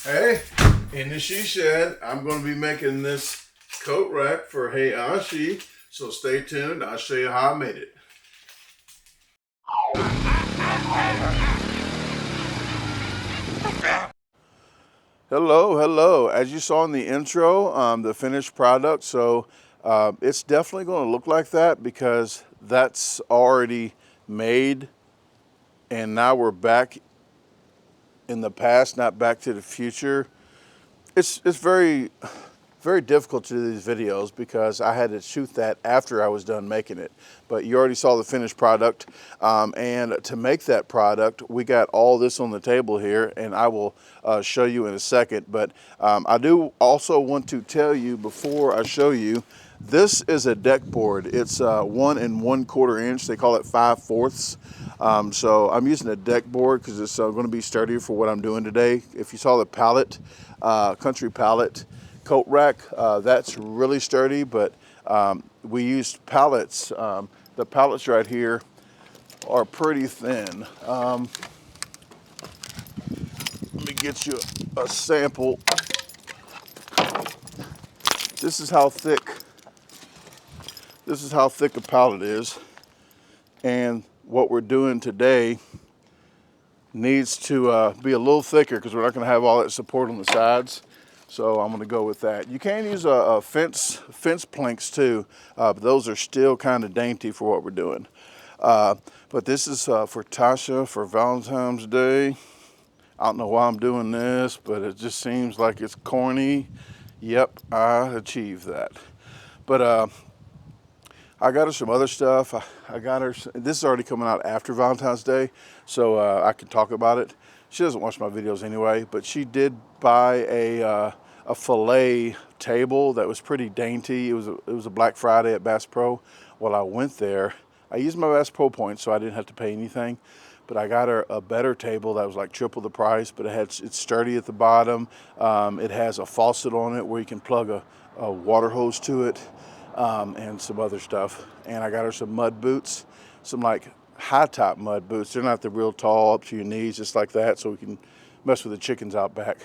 Hey, in the she shed, I'm going to be making this coat rack for Hey Ashi. So stay tuned. I'll show you how I made it. Hello. As you saw in the intro, the finished product. So it's definitely going to look like that because that's already made. And now we're back in the past, not back to the future. It's very difficult to do these videos because I had to shoot that after I was done making it. But you already saw the finished product. And to make that product, we got all this on the table here, and I will show you in a second. But I do also want to tell you before I show you, this is a deck board. It's 1 1/4 inch. They call it 5/4. So I'm using a deck board because it's going to be sturdier for what I'm doing today. If you saw the pallet, country pallet coat rack, that's really sturdy, but we used pallets. The pallets right here are pretty thin. Let me get you a sample. This is how thick a pallet is, and what we're doing today needs to be a little thicker because we're not going to have all that support on the sides. So I'm going to go with that. You can use a fence planks too, but those are still kind of dainty for what we're doing. But this is for Tosha for Valentine's Day. I don't know why I'm doing this, but it just seems like it's corny. Yep, I achieved that. But I got her some other stuff. I got her, this is already coming out after Valentine's Day, so I can talk about it. She doesn't watch my videos anyway, but she did buy a fillet table that was pretty dainty. It was a Black Friday at Bass Pro. Well, I went there. I used my Bass Pro points, so I didn't have to pay anything. But I got her a better table that was like triple the price, but it's sturdy at the bottom. It has a faucet on it where you can plug a water hose to it, and some other stuff. And I got her some mud boots, some like high top mud boots. They're not the real tall up to your knees, just like that, so we can mess with the chickens out back.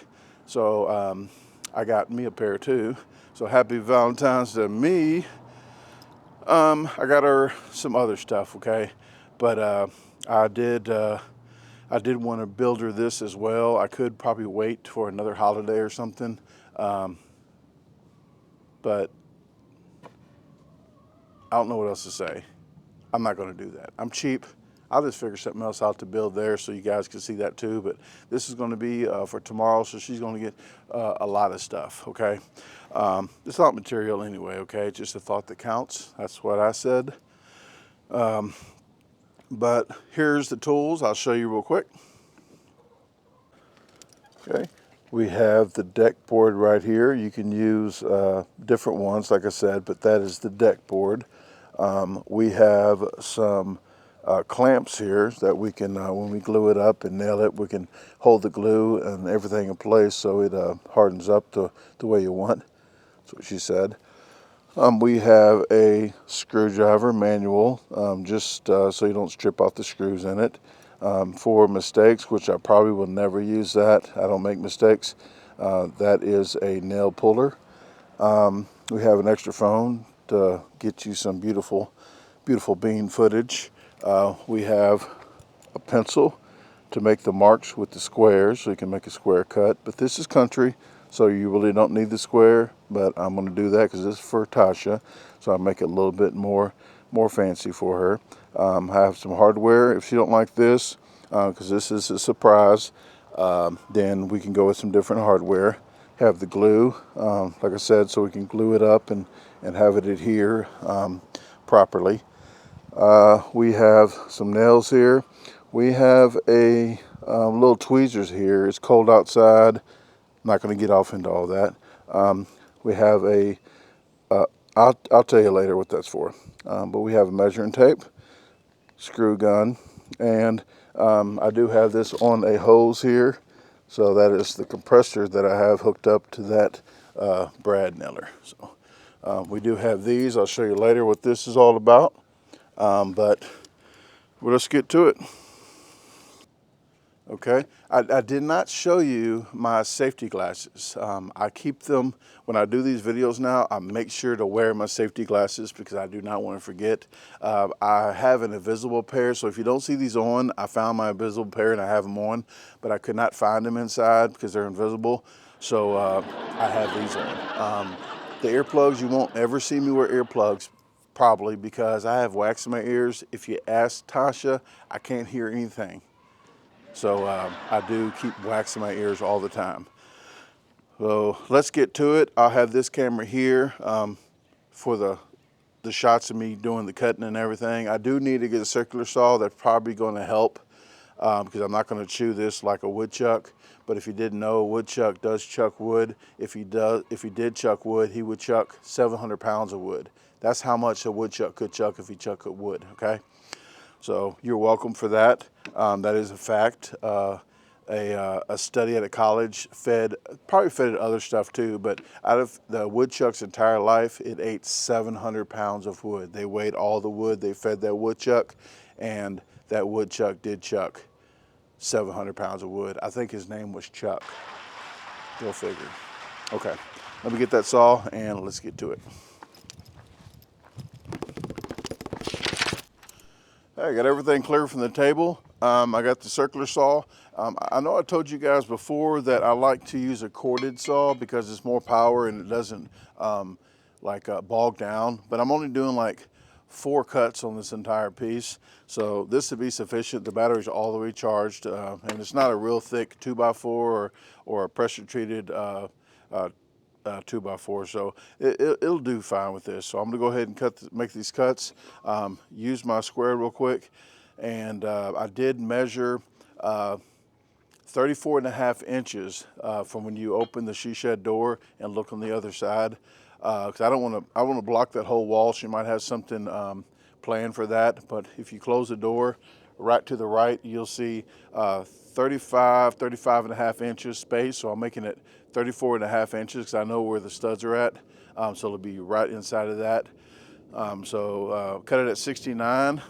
So I got me a pair too. So happy Valentine's to me. I got her some other stuff, okay? But I did want to build her this as well. I could probably wait for another holiday or something, but I don't know what else to say. I'm not going to do that. I'm cheap. I'll just figure something else out to build there so you guys can see that too. But this is going to be for tomorrow, so she's going to get a lot of stuff, okay? It's not material anyway, okay? It's just a thought that counts. That's what I said. But here's the tools. I'll show you real quick. Okay. We have the deck board right here. You can use different ones, like I said, but that is the deck board. We have some clamps here that we can, when we glue it up and nail it, we can hold the glue and everything in place so it hardens up the way you want. That's what she said. We have a screwdriver manual, just so you don't strip off the screws in it. For mistakes, which I probably will never use that. I don't make mistakes. That is a nail puller. We have an extra phone to get you some beautiful bean footage. We have a pencil to make the marks with the squares so you can make a square cut. But this is country, so you really don't need the square, but I'm going to do that because this is for Tosha, so I'll make it a little bit more fancy for her. I have some hardware. If she don't like this, because this is a surprise, then we can go with some different hardware. Have the glue, like I said, so we can glue it up and have it adhere properly. We have some nails here. We have a little tweezers here. It's cold outside. I'm not going to get off into all that. We have a, I'll tell you later what that's for. But we have a measuring tape, screw gun, and I do have this on a hose here. So that is the compressor that I have hooked up to that brad nailer. So we do have these. I'll show you later what this is all about. But let's get to it. Okay, I did not show you my safety glasses. I keep them when I do these videos now. I make sure to wear my safety glasses because I do not want to forget. I have an invisible pair, so if you don't see these on, I found my invisible pair and I have them on, but I could not find them inside because they're invisible. So I have these on. The earplugs, you won't ever see me wear earplugs, probably because I have wax in my ears. If you ask Tasha, I can't hear anything. So I do keep wax in my ears all the time. So let's get to it. I'll have this camera here for the shots of me doing the cutting and everything. I do need to get a circular saw. That's probably going to help because I'm not going to chew this like a woodchuck. But if you didn't know, a woodchuck does chuck wood. If he did chuck wood, he would chuck 700 pounds of wood. That's how much a woodchuck could chuck if he chucked wood, okay? So you're welcome for that. That is a fact. A study at a college probably fed other stuff too, but out of the woodchuck's entire life, it ate 700 pounds of wood. They weighed all the wood they fed that woodchuck, and that woodchuck did chuck 700 pounds of wood. I think his name was Chuck. Go figure. Okay, let me get that saw and let's get to it. I got everything clear from the table. I got the circular saw. I know I told you guys before that I like to use a corded saw because it's more power and it doesn't bog down, but I'm only doing like 4 cuts on this entire piece. So this would be sufficient. The battery's all the way charged, and it's not a real thick 2x4 or a pressure treated 2x4, so it'll do fine with this. So I'm gonna go ahead and make these cuts. Use my square real quick, and I did measure 34.5 inches from when you open the she shed door and look on the other side, because I want to block that whole wall. So you might have something planned for that, but if you close the door right to the right, you'll see 35.5 inches space. So I'm making it 34.5 inches because I know where the studs are at. So it'll be right inside of that. Cut it at 69.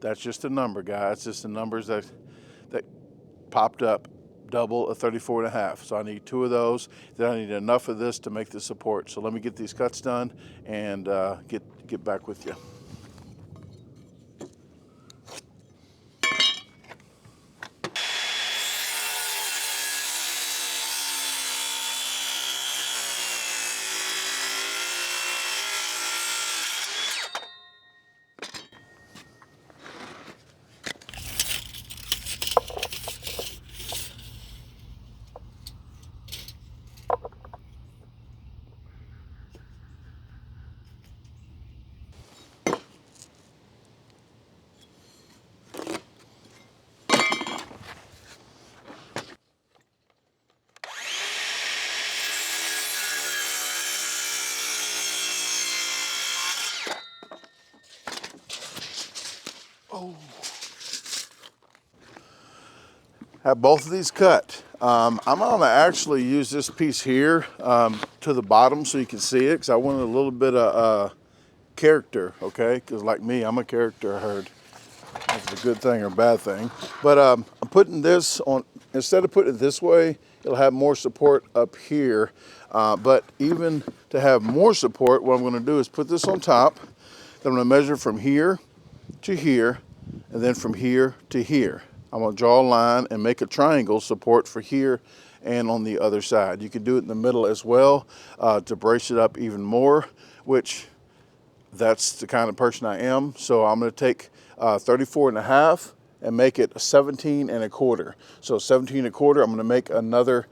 That's just a number, guys. It's just the numbers that popped up, double a 34.5. So I need 2 of those. Then I need enough of this to make the support. So let me get these cuts done and get back with you. Oh. Have both of these cut. I'm gonna actually use this piece here to the bottom so you can see it, because I wanted a little bit of character, okay? Because like me, I'm a character herd. That's a good thing or a bad thing. But I'm putting this on, instead of putting it this way, it'll have more support up here. But even to have more support, what I'm gonna do is put this on top. Then I'm gonna measure from here to here, and then from here to here. I'm gonna draw a line and make a triangle support for here and on the other side. You can do it in the middle as well to brace it up even more, which that's the kind of person I am. So I'm gonna take 34.5 and make it 17.25. So 17.25, I'm gonna make another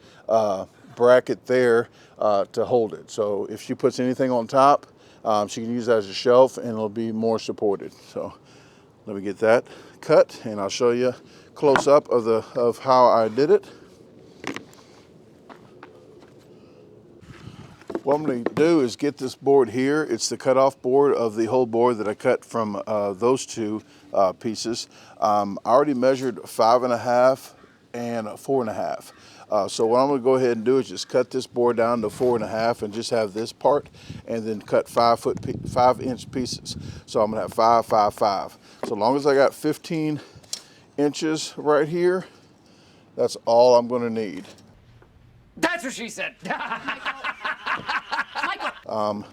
bracket there to hold it. So if she puts anything on top, she can use that as a shelf and it'll be more supported. So let me get that cut and I'll show you close up of how I did it. What I'm going to do is get this board here. It's the cutoff board of the whole board that I cut from those 2 pieces. I already measured 5.5 and 4.5. So what I'm going to go ahead and do is just cut this board down to 4.5 and just have this part, and then cut 5-inch pieces. So I'm going to have 5, 5, 5. So long as I got 15 inches right here, That's all I'm going to need. That's what she said.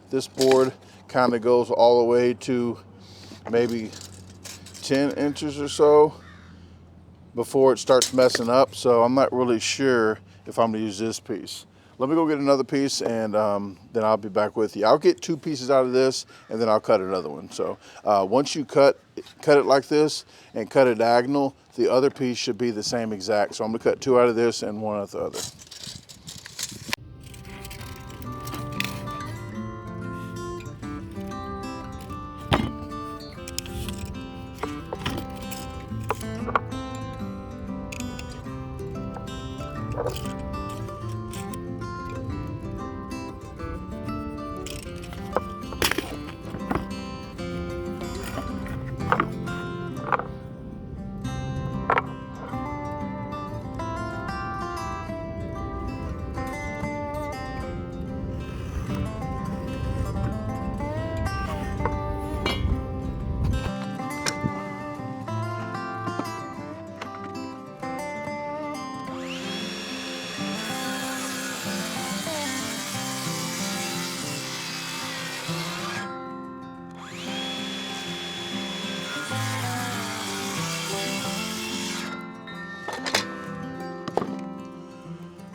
This board kind of goes all the way to maybe 10 inches or so before it starts messing up, so I'm not really sure if I'm going to use this piece. Let me go get another piece, and then I'll be back with you. I'll get 2 pieces out of this, and then I'll cut another one. So once you cut it like this and cut it diagonal, the other piece should be the same exact. So I'm going to cut 2 out of this and 1 out of the other.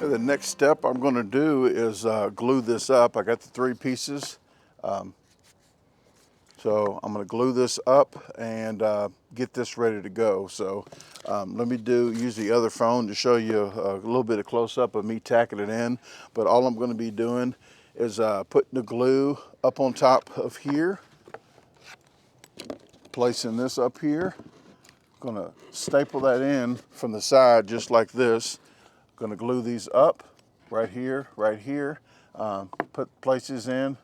The next step I'm going to do is glue this up. I got the 3 pieces. So I'm going to glue this up and get this ready to go. So let me use the other phone to show you a little bit of close-up of me tacking it in. But all I'm going to be doing is putting the glue up on top of here, placing this up here. Going to staple that in from the side just like this. Going to glue these up right here, put places in,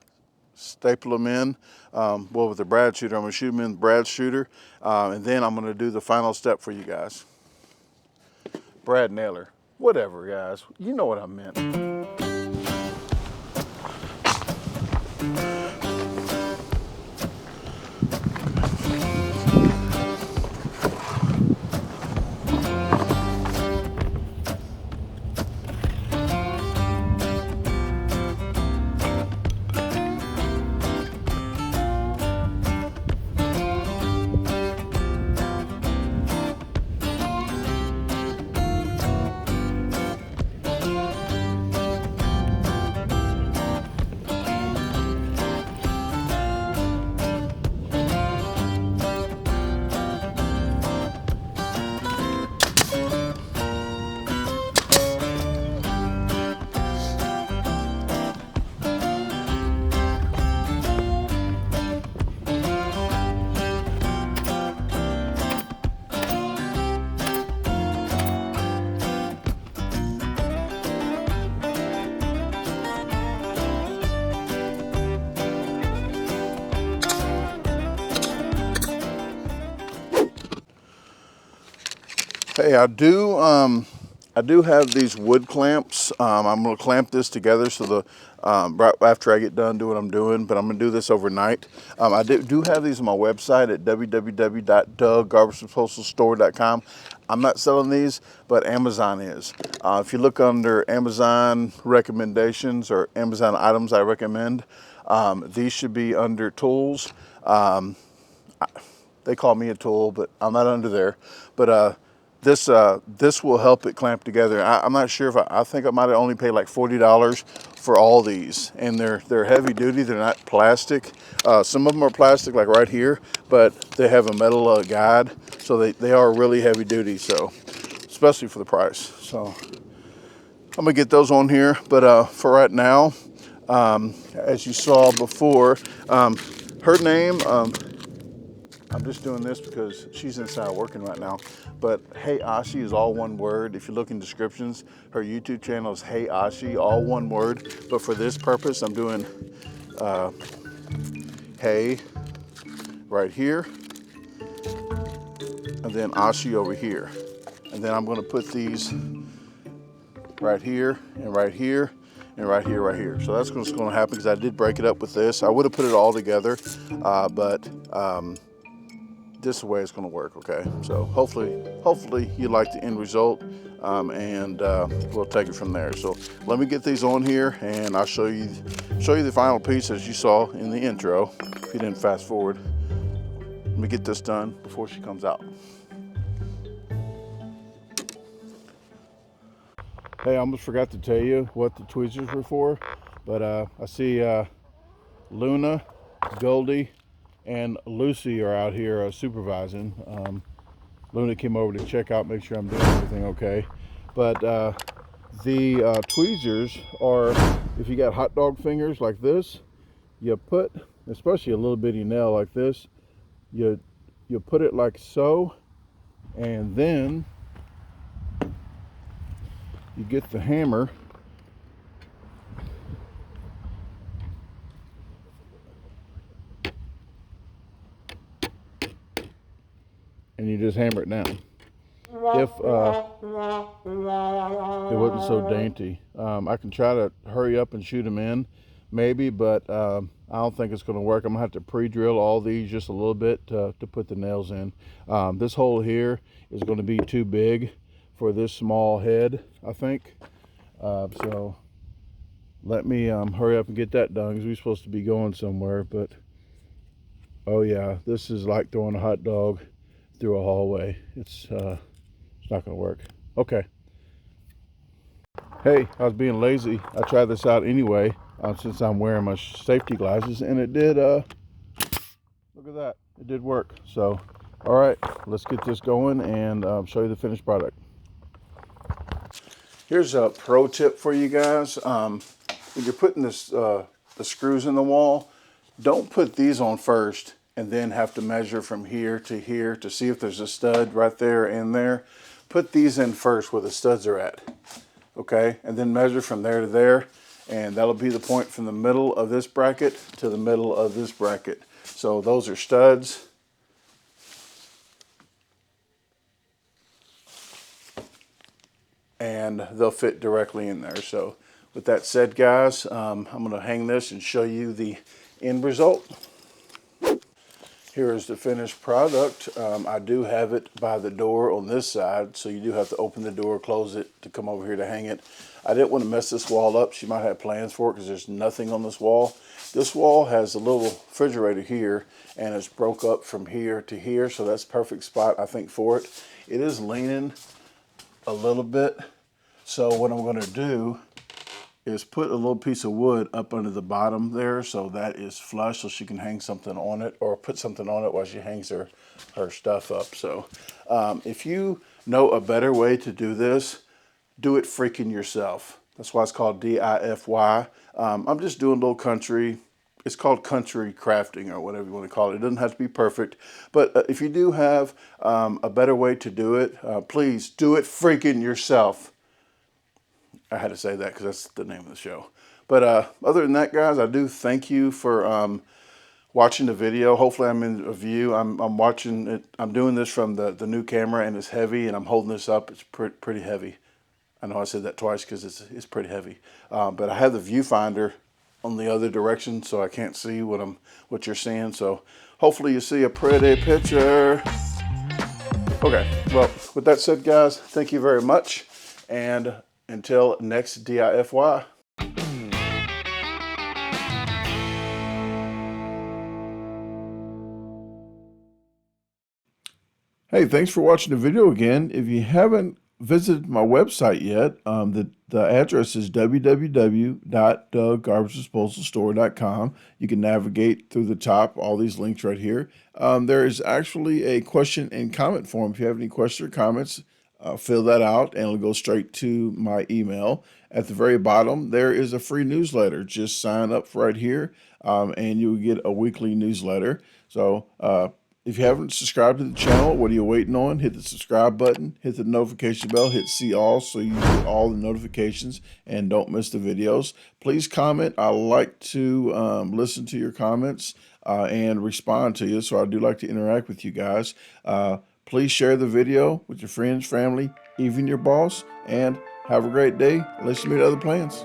staple them in. Well, with the brad shooter, I'm going to shoot them in the brad shooter, and then I'm going to do the final step for you guys. Brad nailer, whatever, guys. You know what I meant. Hey, I do have these wood clamps. I'm going to clamp this together so the right after I get done doing what I'm doing, but I'm going to do this overnight. I do have these on my website at www.DaGarbageDisposalstore.com. I'm not selling these, but Amazon is. If you look under Amazon recommendations or Amazon items I recommend, these should be under tools. They call me a tool, but I'm not under there. But this will help it clamp together. I'm not sure if I think I might have only paid like $40 for all these, and they're heavy duty. They're not plastic. Some of them are plastic, like right here, but they have a metal guide, so they are really heavy duty. So especially for the price. So I'm gonna get those on here. But for right now, as you saw before, her name. I'm just doing this because she's inside working right now. But Hey Ashi is all one word. If you look in descriptions, her YouTube channel is Hey Ashi, all one word. But for this purpose, I'm doing Hey right here, and then Ashi over here. And then I'm going to put these right here and right here and right here, right here. So that's what's going to happen because I did break it up with this. I would have put it all together, but this is the way it's going to work. Okay, so hopefully you like the end result, and we'll take it from there. So let me get these on here, and I'll show you the final piece as you saw in the intro. If you didn't fast forward, let me get this done before she comes out. Hey, I almost forgot to tell you what the tweezers were for, but I see Luna, Goldie, and Lucy are out here supervising. Luna came over to check out, make sure I'm doing everything okay. But the tweezers are, if you got hot dog fingers like this, you put, especially a little bitty nail like this, you put it like so, and then you get the hammer and you just hammer it down. If it wasn't so dainty, I can try to hurry up and shoot them in, maybe, but I don't think it's going to work. I'm gonna have to pre-drill all these just a little bit to put the nails in. This hole here is going to be too big for this small head, I think. So let me hurry up and get that done, because we're supposed to be going somewhere. But oh yeah, this is like throwing a hot dog through a hallway. It's not gonna work. Okay. Hey, I was being lazy. I tried this out anyway, since I'm wearing my safety glasses, and it did, look at that, it did work. So, all right, let's get this going and show you the finished product. Here's a pro tip for you guys. When you're putting this, the screws in the wall, don't put these on first and then have to measure from here to see if there's a stud right there and there. Put these in first where the studs are at, okay? And then measure from there to there, and that'll be the point from the middle of this bracket to the middle of this bracket. So those are studs. And they'll fit directly in there. So with that said, guys, I'm gonna hang this and show you the end result. Here is the finished product. I do have it by the door on this side, so you do have to open the door, close it to come over here to hang it. I didn't want to mess this wall up. She might have plans for it because there's nothing on this wall. This wall has a little refrigerator here, and it's broke up from here to here, so that's a perfect spot, I think, for it. It is leaning a little bit, so what I'm going to do is put a little piece of wood up under the bottom there, so that is flush, so she can hang something on it, or put something on it while she hangs her stuff up. So if you know a better way to do this, do it freaking yourself. That's why it's called DIFY. I'm just doing a little country. It's called country crafting, or whatever you want to call it. It doesn't have to be perfect, but if you do have a better way to do it, please do it freaking yourself. I had to say that because that's the name of the show. But other than that, guys, I do thank you for watching the video. Hopefully I'm in a view. I'm watching it. I'm doing this from the new camera, and it's heavy, and I'm holding this up. It's pretty heavy. I know I said that twice because it's pretty heavy. But I have the viewfinder on the other direction, so I can't see what you're seeing. So hopefully you see a pretty picture. Okay, well, with that said, guys, thank you very much. And until next DIFY. Hey, thanks for watching the video again. If you haven't visited my website yet, the address is www.DaGarbageDisposalstore.com. You can navigate through the top, all these links right here. There is actually a question and comment form. If you have any questions or comments, fill that out and it'll go straight to my email. At the very bottom, there is a free newsletter. Just sign up right here and you'll get a weekly newsletter. So if you haven't subscribed to the channel, what are you waiting on? Hit the subscribe button, hit the notification bell, hit see all so you get all the notifications and don't miss the videos. Please comment. I like to listen to your comments and respond to you, so I do like to interact with you guys. Please share the video with your friends, family, even your boss, and have a great day. Let's meet other plans.